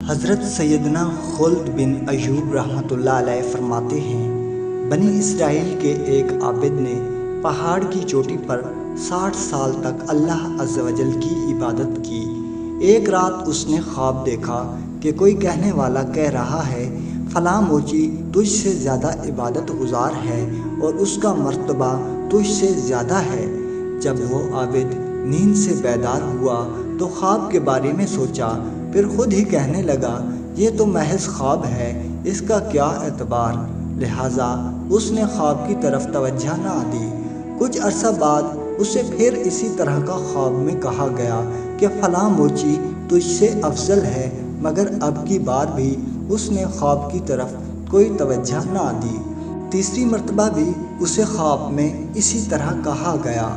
حضرت سیدنا خلد بن ایوب رحمۃ اللہ علیہ فرماتے ہیں، بنی اسرائیل کے ایک عابد نے پہاڑ کی چوٹی پر 60 سال تک اللہ عز و جل کی عبادت کی۔ ایک رات اس نے خواب دیکھا کہ کوئی کہنے والا کہہ رہا ہے، فلاں موچی تجھ سے زیادہ عبادت گزار ہے اور اس کا مرتبہ تجھ سے زیادہ ہے۔ جب وہ عابد نیند سے بیدار ہوا تو خواب کے بارے میں سوچا، پھر خود ہی کہنے لگا، یہ تو محض خواب ہے، اس کا کیا اعتبار؟ لہٰذا اس نے خواب کی طرف توجہ نہ دی۔ کچھ عرصہ بعد اسے پھر اسی طرح کا خواب میں کہا گیا کہ فلاں موچی تجھ سے افضل ہے، مگر اب کی بار بھی اس نے خواب کی طرف کوئی توجہ نہ دی۔ تیسری مرتبہ بھی اسے خواب میں اسی طرح کہا گیا۔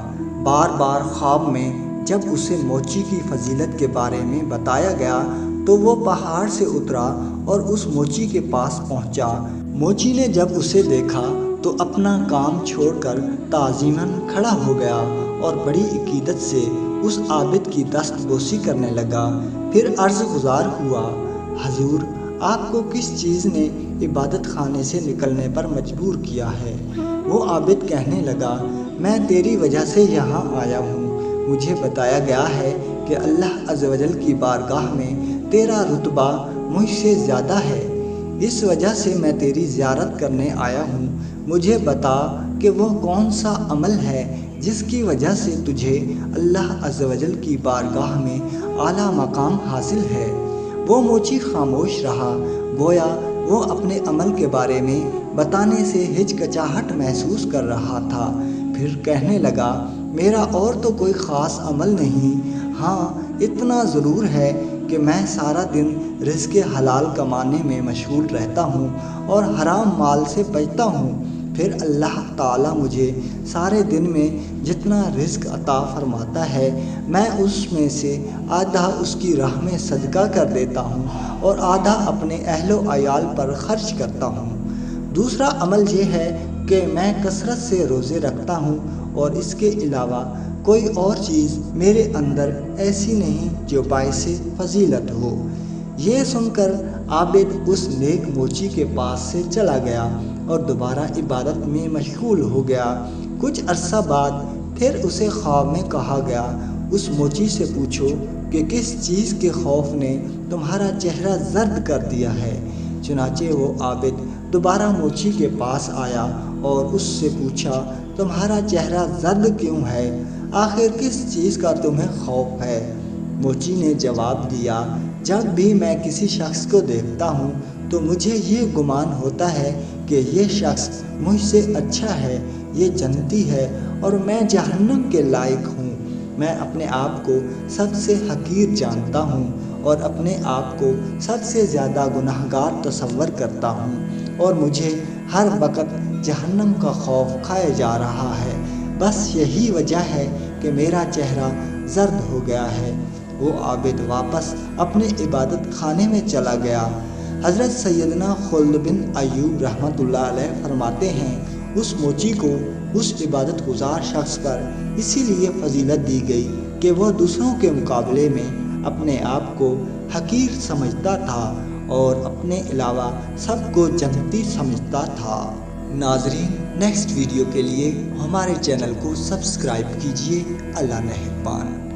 بار بار خواب میں جب اسے موچی کی فضیلت کے بارے میں بتایا گیا تو وہ پہاڑ سے اترا اور اس موچی کے پاس پہنچا۔ موچی نے جب اسے دیکھا تو اپنا کام چھوڑ کر تعظیماً کھڑا ہو گیا اور بڑی عقیدت سے اس عابد کی دست بوسی کرنے لگا۔ پھر عرض گزار ہوا، حضور، آپ کو کس چیز نے عبادت خانے سے نکلنے پر مجبور کیا ہے؟ وہ عابد کہنے لگا، میں تیری وجہ سے یہاں آیا ہوں۔ مجھے بتایا گیا ہے کہ اللہ عز و جل کی بارگاہ میں تیرا رتبہ مجھ سے زیادہ ہے، اس وجہ سے میں تیری زیارت کرنے آیا ہوں۔ مجھے بتا کہ وہ کون سا عمل ہے جس کی وجہ سے تجھے اللہ عز و جل کی بارگاہ میں اعلیٰ مقام حاصل ہے۔ وہ موچی خاموش رہا، گویا وہ اپنے عمل کے بارے میں بتانے سے ہچکچاہٹ محسوس کر رہا تھا۔ پھر کہنے لگا، میرا اور تو کوئی خاص عمل نہیں، ہاں اتنا ضرور ہے کہ میں سارا دن رزق حلال کمانے میں مشغول رہتا ہوں اور حرام مال سے بچتا ہوں۔ پھر اللہ تعالیٰ مجھے سارے دن میں جتنا رزق عطا فرماتا ہے میں اس میں سے آدھا اس کی راہ میں صدقہ کر دیتا ہوں اور آدھا اپنے اہل و عیال پر خرچ کرتا ہوں۔ دوسرا عمل یہ ہے کہ میں کثرت سے روزے رکھتا ہوں اور اس کے علاوہ کوئی اور چیز میرے اندر ایسی نہیں جو باعث فضیلت ہو۔ یہ سن کر عابد اس نیک موچی کے پاس سے چلا گیا اور دوبارہ عبادت میں مشغول ہو گیا۔ کچھ عرصہ بعد پھر اسے خواب میں کہا گیا، اس موچی سے پوچھو کہ کس چیز کے خوف نے تمہارا چہرہ زرد کر دیا ہے۔ چنانچہ وہ عابد دوبارہ موچی کے پاس آیا اور اس سے پوچھا، تمہارا چہرہ زرد کیوں ہے؟ آخر کس چیز کا تمہیں خوف ہے؟ موچی نے جواب دیا، جب بھی میں کسی شخص کو دیکھتا ہوں تو مجھے یہ گمان ہوتا ہے کہ یہ شخص مجھ سے اچھا ہے، یہ جنتی ہے اور میں جہنم کے لائق ہوں۔ میں اپنے آپ کو سب سے حقیر جانتا ہوں اور اپنے آپ کو سب سے زیادہ گنہگار تصور کرتا ہوں اور مجھے ہر وقت جہنم کا خوف کھائے جا رہا ہے۔ بس یہی وجہ ہے کہ میرا چہرہ زرد ہو گیا ہے۔ وہ عابد واپس اپنے عبادت خانے میں چلا گیا۔ حضرت سیدنا خلد بن ایوب رحمۃ اللہ علیہ فرماتے ہیں، اس موچی کو اس عبادت گزار شخص پر اسی لیے فضیلت دی گئی کہ وہ دوسروں کے مقابلے میں اپنے آپ کو حقیر سمجھتا تھا اور اپنے علاوہ سب کو جنتی سمجھتا تھا۔ ناظرین، نیکسٹ ویڈیو کے لیے ہمارے چینل کو سبسکرائب کیجیے۔ اللہ نگہبان۔